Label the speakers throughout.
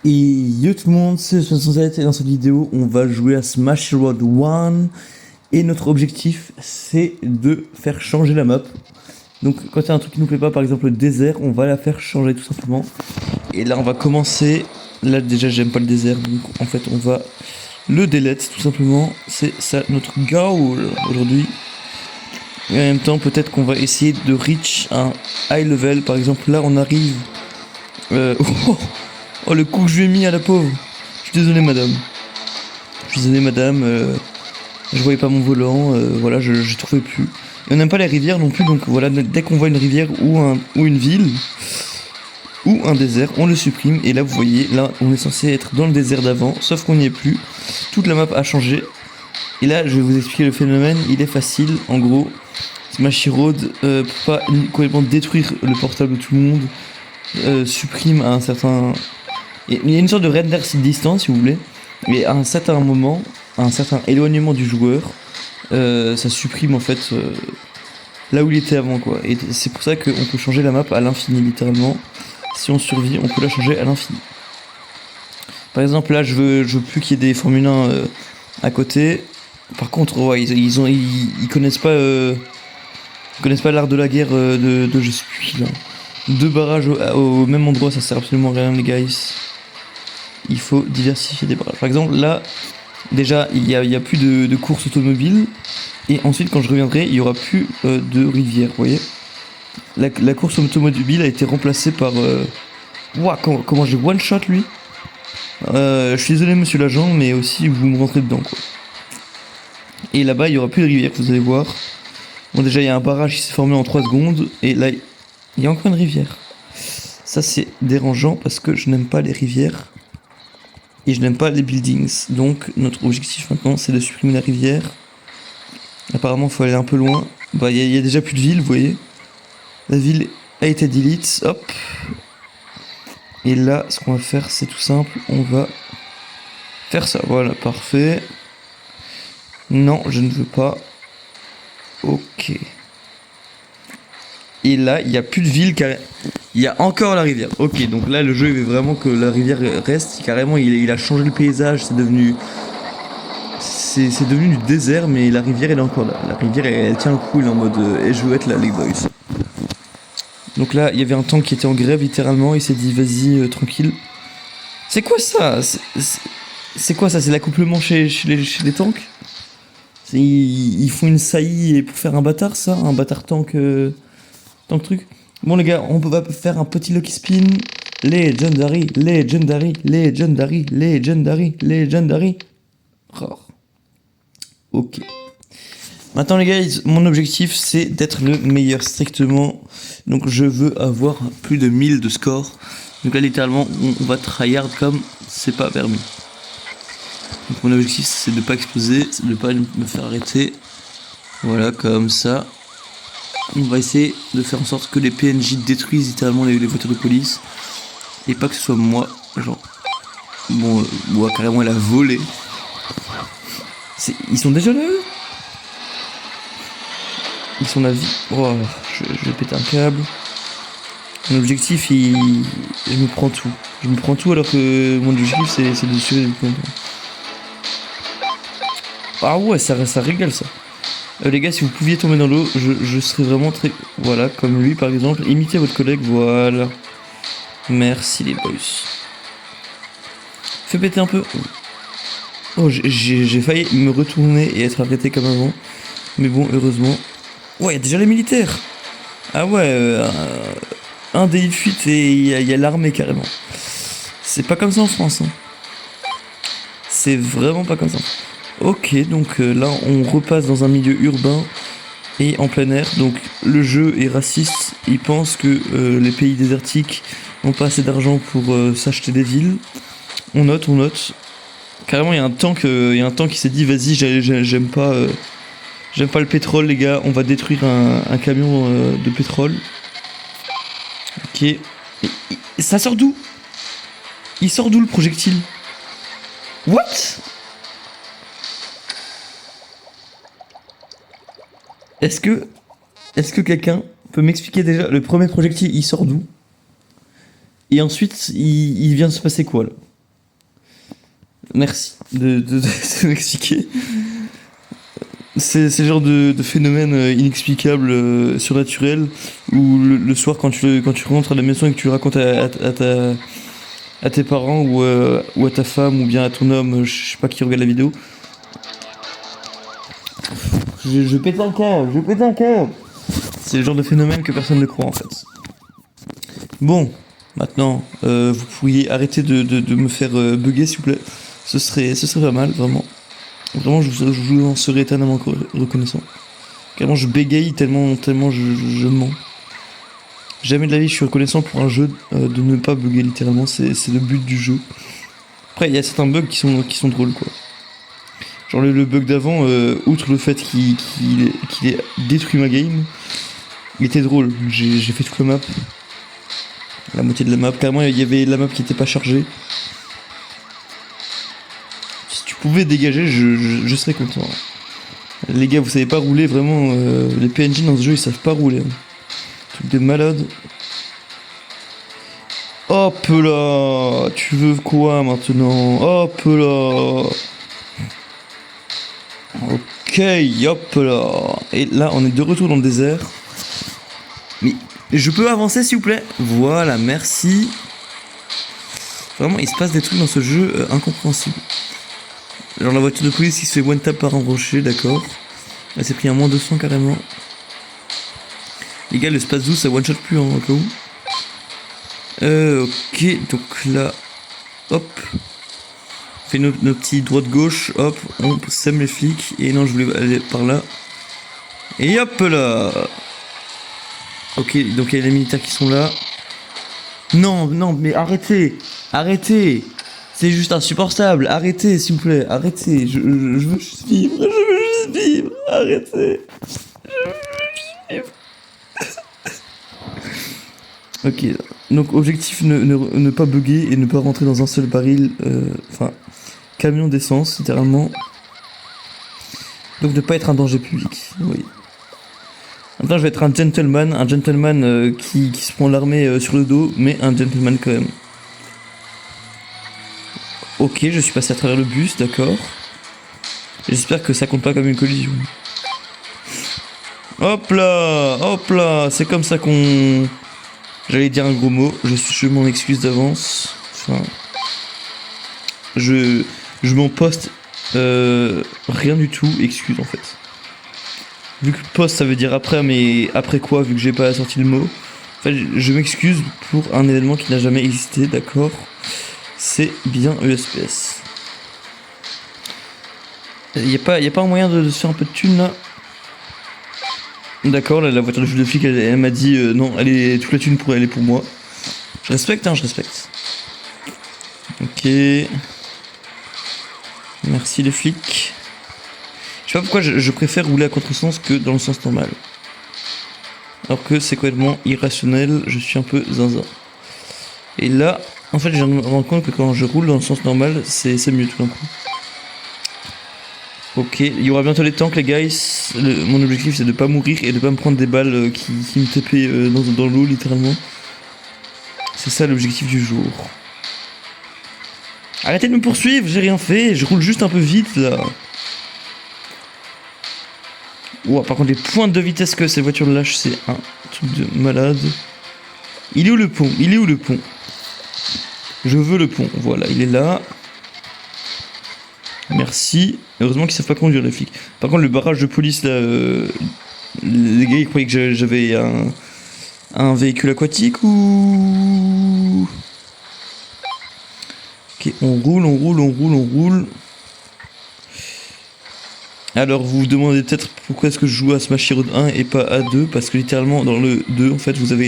Speaker 1: Et yo tout le monde, c'est Sensei et dans cette vidéo on va jouer à Smash Road 1 et notre objectif c'est de faire changer la map. Donc quand il y a un truc qui nous plaît pas, par exemple le désert, on va la faire changer tout simplement. Et là on va commencer, là déjà j'aime pas le désert donc en fait on va le delete tout simplement. C'est ça notre goal aujourd'hui. Et en même temps peut-être qu'on va essayer de reach un high level, par exemple là on arrive... Oh le coup que je lui ai mis à la pauvre. Je suis désolé madame. Je suis désolé madame. Je voyais pas mon volant. Voilà, je trouvais plus. Et on n'aime pas les rivières non plus. Donc voilà, dès qu'on voit une rivière ou une ville ou un désert, on le supprime. Et là vous voyez, là on est censé être dans le désert d'avant. Sauf qu'on n'y est plus. Toute la map a changé. Et là je vais vous expliquer le phénomène. Il est facile. En gros, Smashy Road pour pas complètement détruire le portable de tout le monde. Supprime à un certain... Il y a une sorte de render distance si vous voulez, mais à un certain moment, à un certain éloignement du joueur, ça supprime en fait là où il était avant quoi. Et c'est pour ça qu'on peut changer la map à l'infini littéralement. Si on survit, on peut la changer à l'infini. Par exemple là je veux plus qu'il y ait des Formule 1 à côté. Par contre ouais, ils connaissent pas l'art de la guerre de je sais plus là. Deux barrages au même endroit, ça sert absolument à rien les guys. Il faut diversifier des barrages. Par exemple là, déjà il y a plus de courses automobiles. Et ensuite quand je reviendrai, il y aura plus de rivière, vous voyez. La course automobile a été remplacée par... Ouah, comment j'ai one shot lui. Je suis désolé monsieur l'agent, mais aussi vous me rentrez dedans quoi. Et là-bas il y aura plus de rivière, vous allez voir. Bon déjà il y a un barrage qui s'est formé en 3 secondes. Et là il y a encore une rivière. Ça c'est dérangeant parce que je n'aime pas les rivières. Et je n'aime pas les buildings. Donc notre objectif maintenant c'est de supprimer la rivière. Apparemment il faut aller un peu loin. Bah il y a déjà plus de ville, vous voyez. La ville a été delete. Hop. Et là ce qu'on va faire c'est tout simple. On va faire ça. Voilà, parfait. Non, je ne veux pas. Ok. Et là, il n'y a plus de ville car il y a encore la rivière. Ok, donc là, le jeu il veut vraiment que la rivière reste. Carrément, il a changé le paysage. C'est devenu du désert, mais la rivière elle est encore là. La rivière elle tient le coup, elle est en mode et je veux être là, les boys. Donc là, il y avait un tank qui était en grève littéralement. Il s'est dit vas-y, tranquille. C'est quoi ça? C'est quoi ça? C'est l'accouplement chez les tanks? Ils font une saillie pour faire un bâtard, ça? Un bâtard tank. Tant que truc. Bon les gars, on va faire un petit lucky spin. Legendary, legendary, legendary, legendary, legendary. Rare. Ok. Maintenant les gars, mon objectif c'est d'être le meilleur strictement. Donc je veux avoir plus de 1000 de score. Donc là littéralement on va tryhard comme c'est pas permis. Donc mon objectif c'est de pas exploser, c'est de pas me faire arrêter. Voilà comme ça. On va essayer de faire en sorte que les PNJ détruisent littéralement les voitures de police. Et pas que ce soit moi, genre... Bon, carrément elle a volé. Ils sont déjà là eux? Ils sont la vie. Oh, je vais péter un câble. Mon objectif, je me prends tout. Je me prends tout alors que mon objectif c'est de tuer les comptes. Ah ouais, ça régale ça. Les gars, si vous pouviez tomber dans l'eau, je serais vraiment très... Voilà, comme lui par exemple. Imitez votre collègue, voilà. Merci les boys. Fais péter un peu. Oh, j'ai failli me retourner et être arrêté comme avant. Mais bon, heureusement. Ouais, il y a déjà les militaires. Ah ouais, un délit de fuite et il y a l'armée carrément. C'est pas comme ça en France. Hein. C'est vraiment pas comme ça. Ok, donc là on repasse dans un milieu urbain et en plein air. Donc le jeu est raciste. Il pense que les pays désertiques n'ont pas assez d'argent pour s'acheter des villes. On note. Carrément il y a un tank qui s'est dit vas-y j'aime pas le pétrole les gars. On va détruire un camion de pétrole. Ok. Et ça sort d'où? Il sort d'où le projectile? What? Est-ce que quelqu'un peut m'expliquer déjà le premier projectile il sort d'où? Et ensuite il vient de se passer quoi là? Merci de m'expliquer. C'est le genre de phénomène inexplicable, surnaturel, où le soir quand tu rentres à la maison et que tu le racontes à tes parents ou à ta femme ou bien à ton homme, je sais pas qui regarde la vidéo. Je pète un câble. C'est le genre de phénomène que personne ne croit en fait. Bon, maintenant, vous pourriez arrêter de me faire bugger s'il vous plaît. Ce serait pas mal, vraiment. Vraiment, je vous en serais éternellement reconnaissant. Carrément, je bégaye tellement je mens. Jamais de la vie, je suis reconnaissant pour un jeu de ne pas bugger littéralement. C'est le but du jeu. Après, il y a certains bugs qui sont drôles, quoi. Genre le bug d'avant, outre le fait qu'il ait détruit ma game, il était drôle. J'ai fait toute la map. La moitié de la map. Carrément, il y avait la map qui était pas chargée. Si tu pouvais dégager, je serais content. Les gars, vous savez pas rouler, vraiment. Les PNJ dans ce jeu, ils savent pas rouler. Truc de malade. Hop là. Tu veux quoi maintenant? Hop là. Ok, hop là. Et là, on est de retour dans le désert. Mais je peux avancer, s'il vous plaît? Voilà, merci. Vraiment, il se passe des trucs dans ce jeu incompréhensibles. Genre la voiture de police qui se fait one tap par un rocher, d'accord. Elle s'est pris un moins 200 carrément. Les gars, le space zoo ça one shot plus en cas où. Ok, donc là, hop. On fait nos petits droite-gauche, hop, on sème les flics. Et non, je voulais aller par là. Et hop là. Ok, donc il y a les militaires qui sont là. Non, mais arrêtez. C'est juste insupportable. Arrêtez, s'il vous plaît. Arrêtez. Je veux juste vivre. Arrêtez. Je veux juste vivre. Ok. Donc, objectif, ne pas bugger et ne pas rentrer dans un seul baril. Enfin, camion d'essence, littéralement. Donc, ne pas être un danger public. Oui. Maintenant, je vais être un gentleman qui se prend l'armée sur le dos, mais un gentleman quand même. Ok, je suis passé à travers le bus, d'accord. J'espère que ça compte pas comme une collision. Hop là, c'est comme ça qu'on... J'allais dire un gros mot, je m'en excuse d'avance. Enfin... Je m'en poste rien du tout, excuse en fait. Vu que post ça veut dire après, mais après quoi, vu que j'ai pas sorti le mot. En fait, je m'excuse pour un événement qui n'a jamais existé, d'accord. C'est bien ESPS. Y a pas un moyen de se faire un peu de thune là? D'accord, la voiture de flic elle m'a dit non, toute la thune elle est pour moi. Je respecte, je respecte. Ok. Merci les flics. Je sais pas pourquoi je préfère rouler à contresens que dans le sens normal. Alors que c'est complètement irrationnel, je suis un peu zinzin. Et là, en fait, je viens de me rendre compte que quand je roule dans le sens normal, c'est mieux tout d'un coup. Ok, il y aura bientôt les tanks les guys. Mon objectif c'est de pas mourir et de pas me prendre des balles qui me tapaient dans l'eau littéralement. C'est ça l'objectif du jour. Arrêtez de me poursuivre, j'ai rien fait, je roule juste un peu vite là. Ouah, par contre les pointes de vitesse que ces voitures lâchent c'est un truc de malade. Il est où le pont? Je veux le pont, voilà, il est là. Merci. Heureusement qu'ils savent pas conduire les flics. Par contre le barrage de police là, les gars ils croyaient que j'avais un véhicule aquatique ou... Ok, on roule. Alors vous vous demandez peut-être pourquoi est-ce que je joue à Smash Hero 1 et pas à 2, parce que littéralement dans le 2 en fait vous avez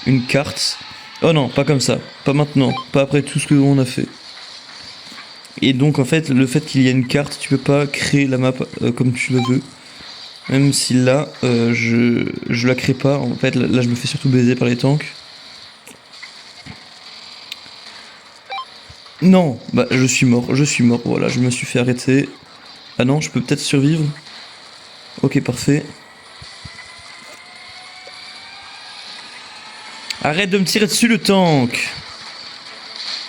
Speaker 1: une carte. Oh non, pas comme ça, pas maintenant, pas après tout ce que on a fait. Et donc en fait le fait qu'il y a une carte, tu peux pas créer la map comme tu le veux. Même si là je la crée pas, en fait là je me fais surtout baiser par les tanks. Non, bah je suis mort, voilà, je me suis fait arrêter. Ah non, je peux peut-être survivre. Ok, parfait. Arrête de me tirer dessus le tank.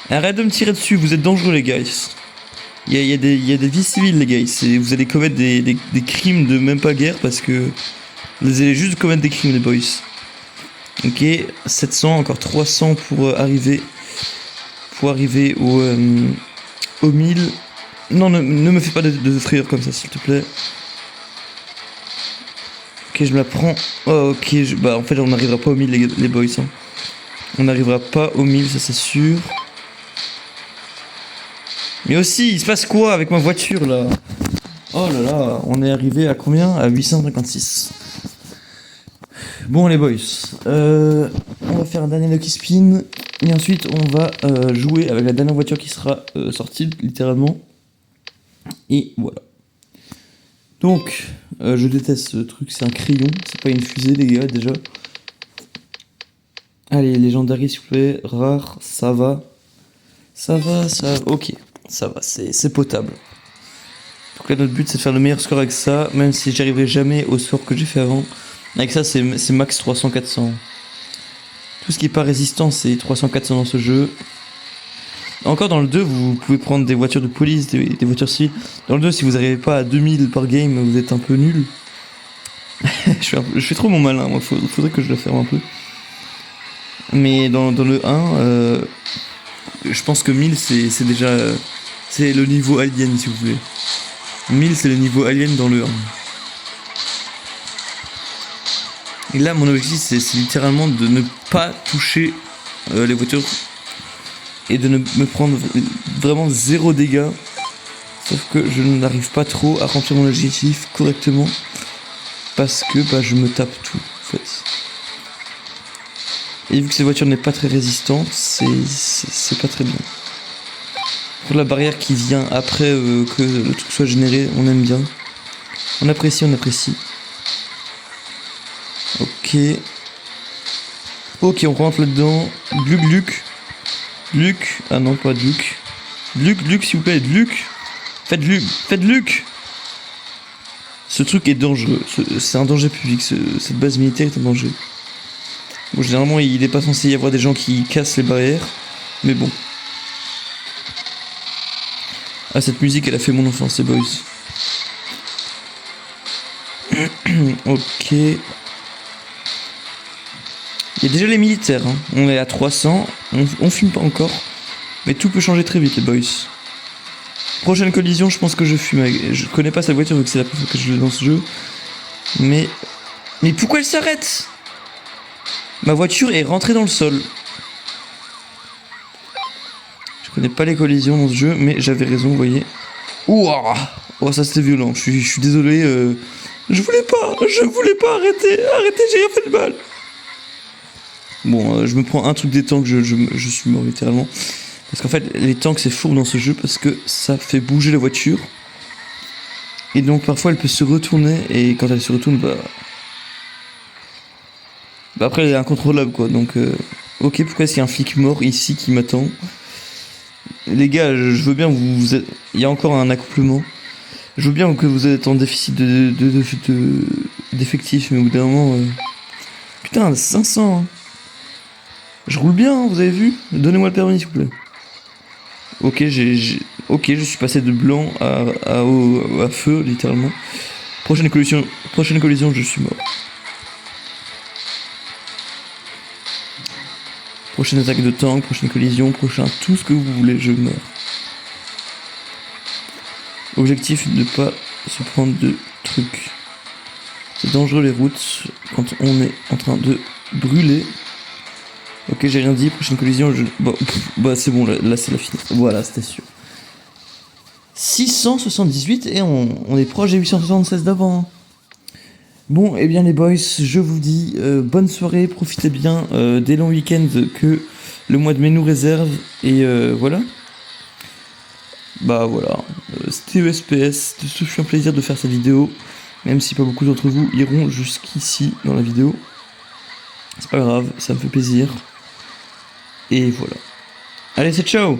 Speaker 1: Arrête de me tirer dessus, vous êtes dangereux les guys. il y a des vies civiles, les gars. Vous allez commettre des crimes de même pas guerre parce que vous allez juste commettre des crimes, les boys. Ok, 700, encore 300 pour arriver au 1000. Non, ne me fais pas de frayeur comme ça, s'il te plaît. Ok, je me la prends. Oh, ok, bah en fait, on n'arrivera pas au 1000, les boys. Hein. On n'arrivera pas au 1000, ça c'est sûr. Mais aussi, il se passe quoi avec ma voiture là? Oh là là, on est arrivé à combien? À 856. Bon les boys, on va faire un dernier lucky spin. Et ensuite on va jouer avec la dernière voiture qui sera sortie, littéralement. Et voilà. Donc, je déteste ce truc, c'est un crayon, c'est pas une fusée les gars déjà. Allez, légendaire s'il vous plaît, rare, ça va. Ça va, ok, ça va, c'est potable. Donc là notre but c'est de faire le meilleur score avec ça, même si j'arriverai jamais au score que j'ai fait avant. Avec ça c'est max 300-400. Tout ce qui est pas résistant c'est 300-400 dans ce jeu. Encore dans le 2 vous pouvez prendre des voitures de police, des voitures civiles. Dans le 2 si vous n'arrivez pas à 2000 par game vous êtes un peu nul. je fais trop mon malin, moi faudrait que je le ferme un peu. Mais dans le 1, je pense que 1000 c'est déjà... c'est le niveau alien si vous voulez. 1000 c'est le niveau alien dans le 1. Et là mon objectif c'est littéralement de ne pas toucher les voitures et de ne me prendre vraiment 0 dégâts. Sauf que je n'arrive pas trop à remplir mon objectif correctement parce que bah, je me tape tout en fait. Et vu que cette voiture n'est pas très résistante, c'est pas très bien. Pour la barrière qui vient après que le truc soit généré, on aime bien. On apprécie, on apprécie. Ok. Ok, on rentre là-dedans. Luc. Luc. Ah non, pas Luc. Luc, s'il vous plaît, Luc. Faites Luc. Ce truc est dangereux. C'est un danger public. Cette base militaire est un danger. Bon, généralement, il n'est pas censé y avoir des gens qui cassent les barrières. Mais bon. Ah, cette musique, elle a fait mon enfance, les boys. Ok. Il y a déjà les militaires. Hein. On est à 300. On fume pas encore. Mais tout peut changer très vite, les boys. Prochaine collision, je pense que je fume. Je connais pas cette voiture vu que c'est la première fois que je l'ai dans ce jeu. Mais pourquoi elle s'arrête? Ma voiture est rentrée dans le sol. Je connais pas les collisions dans ce jeu, mais j'avais raison, vous voyez. Ouah, oh, ça c'était violent. Je suis désolé. Je voulais pas arrêter, j'ai rien fait de mal. Bon, je me prends un truc des tanks, je suis mort littéralement. Parce qu'en fait, les tanks c'est fourbe dans ce jeu parce que ça fait bouger la voiture. Et donc parfois elle peut se retourner et quand elle se retourne, bah après elle est incontrôlable quoi. Donc ok, pourquoi est-ce qu'il y a un flic mort ici qui m'attend? Les gars, je veux bien vous êtes... Il y a encore un accouplement. Je veux bien que vous êtes en déficit d'effectifs, mais au bout d'un moment... Putain, 500 hein. Je roule bien, hein, vous avez vu? Donnez-moi le permis s'il vous plaît. Ok, ok, je suis passé de blanc à feu, littéralement. Prochaine collision, je suis mort. Prochaine attaque de tank, prochaine collision, prochain tout ce que vous voulez, je meurs. Objectif, ne pas se prendre de trucs. C'est dangereux les routes quand on est en train de brûler. Ok, j'ai rien dit, prochaine collision, bah c'est bon, là c'est la finale. Voilà, c'était sûr. 678 et on est proche des 876 d'avant. Hein. Bon, et eh bien les boys, je vous dis bonne soirée, profitez bien des longs week-ends que le mois de mai nous réserve. Et voilà. Bah voilà, c'était ESPS, ce fut un plaisir de faire cette vidéo. Même si pas beaucoup d'entre vous iront jusqu'ici dans la vidéo. C'est pas grave, ça me fait plaisir. Et voilà. Allez, c'est ciao!